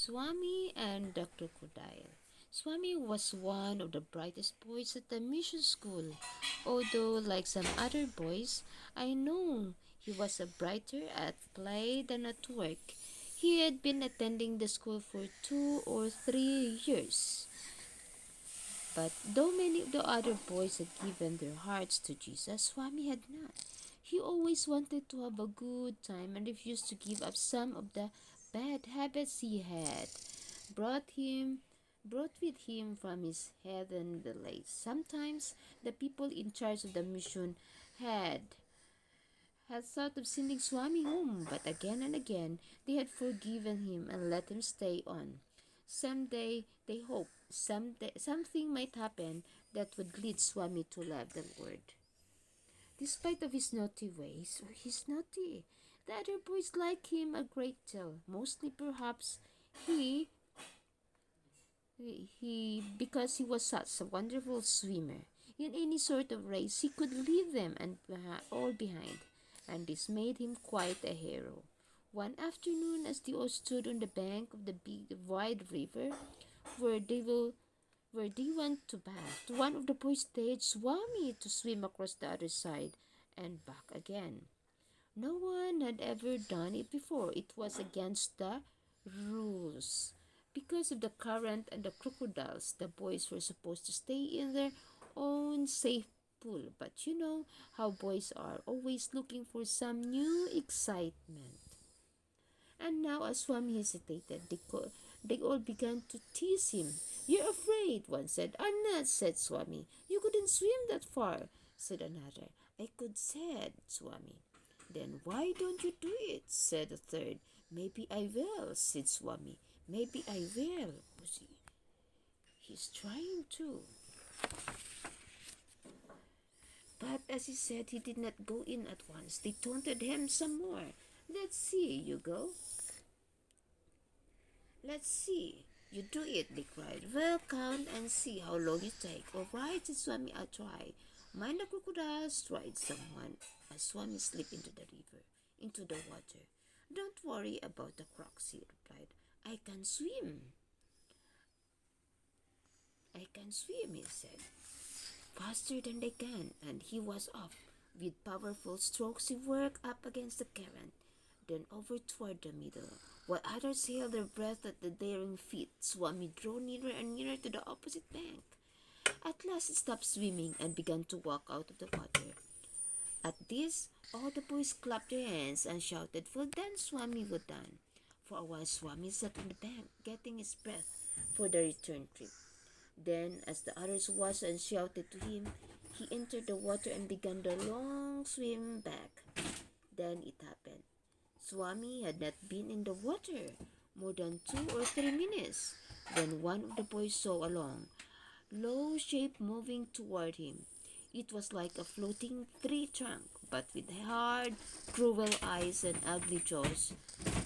Swami and the crocodile. Swami was one of the brightest boys at the mission school. Although, like some other boys, I know he was a brighter at play than at work. He had been attending the school for 2 or 3 years. But though many of the other boys had given their hearts to Jesus, Swami had not. He always wanted to have a good time and refused to give up some of the bad habits he had brought him brought with him from his heavenly place. Sometimes the people in charge of the mission had had thought of sending Swami home, but again and again they had forgiven him and let him stay on. Someday they hoped something might happen that would lead Swami to love the Lord. Despite of his naughty ways, or he's naughty, the other boys like him a great deal. Mostly perhaps he he because he was such a wonderful swimmer. In any sort of race, he could leave them and all behind, and this made him quite a hero. One afternoon, as they all stood on the bank of the big, wide river, where they will, where they went to bath, one of the boys dared Swami to swim across the other side and back again. No one had ever done it before. It was against the rules. Because of the current and the crocodiles, the boys were supposed to stay in their own safe pool. But you know how boys are, always looking for some new excitement. And now, as Swami hesitated, they all began to tease him. "You're afraid," one said. "I'm not," said Swami. "You couldn't swim that far," said another. "I could," said Swami. "Then why don't you do it?" said a third. "Maybe I will," said Swami. "Maybe I will." See, he's trying to. But as he said, he did not go in at once. They taunted him some more. "Let's see you go." "Let's see you do it," they cried. "Well, count and see how long you take." "All right," said Swami, "I'll try." "Mind the crocodiles," cried someone as Swami slipped into the river, into the water. "Don't worry about the crocs," he replied. "I can swim." "I can swim," he said, "faster than they can," and he was off. With powerful strokes, he worked up against the current, then over toward the middle. While others held their breath at the daring feat, Swami drew nearer and nearer to the opposite bank. At last he stopped swimming and began to walk out of the water. At this, all the boys clapped their hands and shouted, "Well done, Swami, well done." For a while, Swami sat on the bank, getting his breath for the return trip. Then, as the others watched and shouted to him, he entered the water and began the long swim back. Then it happened. Swami had not been in the water more than 2 or 3 minutes when one of the boys saw a long, low shape moving toward him. It was like a floating tree trunk, but with hard, cruel eyes and ugly jaws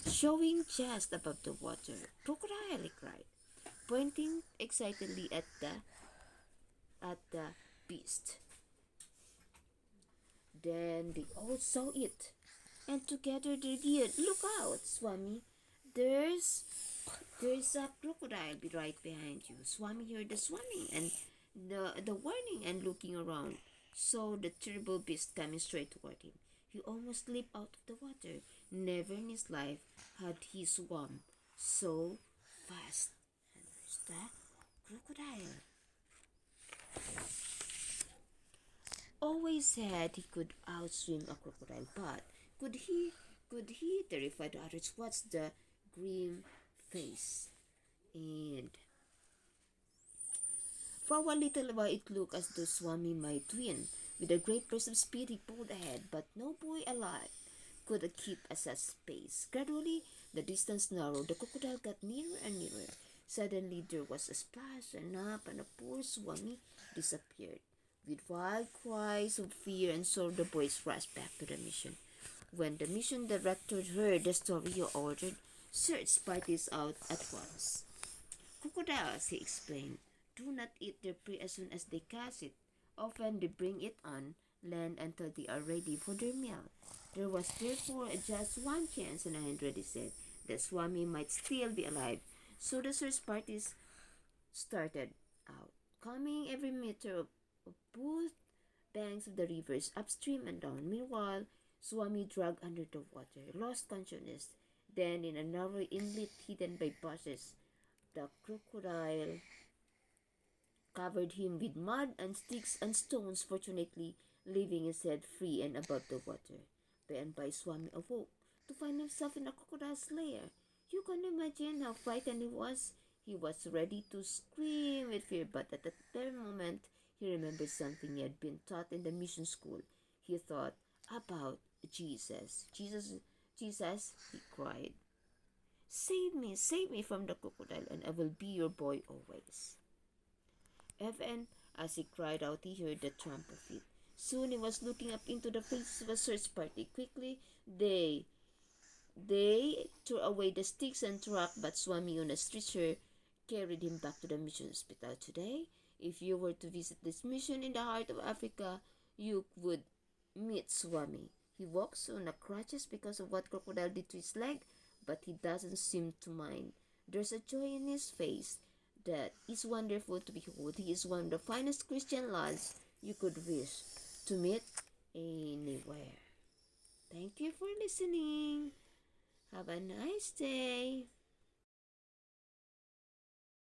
showing just above the water. "Crocodile!" he cried, pointing excitedly at the beast. Then they all saw it, and together they yelled, "Look out, Swami! There's there's a crocodile right behind you." Swami heard the swimming and the warning, and looking around, saw the terrible beast coming straight toward him. He almost leaped out of the water. Never in his life had he swum so fast. And there's the crocodile. Always said he could outswim a crocodile, but could he? Could he? Terrified the others watched the grim face, and for a little while it looked as though Swami might win. With a great burst of speed he pulled ahead, but no boy alive could keep a such pace. Gradually the distance narrowed. The crocodile got nearer and nearer. Suddenly there was a splash and up, and the poor Swami disappeared. With wild cries of fear and sorrow, the boys rushed back to the mission. When the mission director heard the story, he ordered search parties out at once. "Crocodiles," he explained, "do not eat their prey as soon as they catch it. Often they bring it on land until they are ready for their meal." There was therefore just one chance in 100, he said, that Swami might still be alive. So the search parties started out, combing every meter of both banks of the rivers, upstream and down. Meanwhile, Swami dragged under the water, lost consciousness. Then, in a narrow inlet hidden by bushes, the crocodile covered him with mud and sticks and stones, fortunately leaving his head free and above the water. By and by, Swami awoke to find himself in a crocodile's lair. You can imagine how frightened he was. He was ready to scream with fear, but at that very moment, he remembered something he had been taught in the mission school. He thought about Jesus. Jesus, he cried. Save me from the crocodile, and I will be your boy always. Even as he cried out, he heard the tramp of feet. Soon he was looking up into the faces of a search party. Quickly, they threw away the sticks and truck, but Swami on a stretcher carried him back to the mission hospital. Today, if you were to visit this mission in the heart of Africa, you would meet Swami. He walks on a crutches because of what crocodile did to his leg, but he doesn't seem to mind. There's a joy in his face that is wonderful to behold. He is one of the finest Christian lads you could wish to meet anywhere. Thank you for listening. Have a nice day.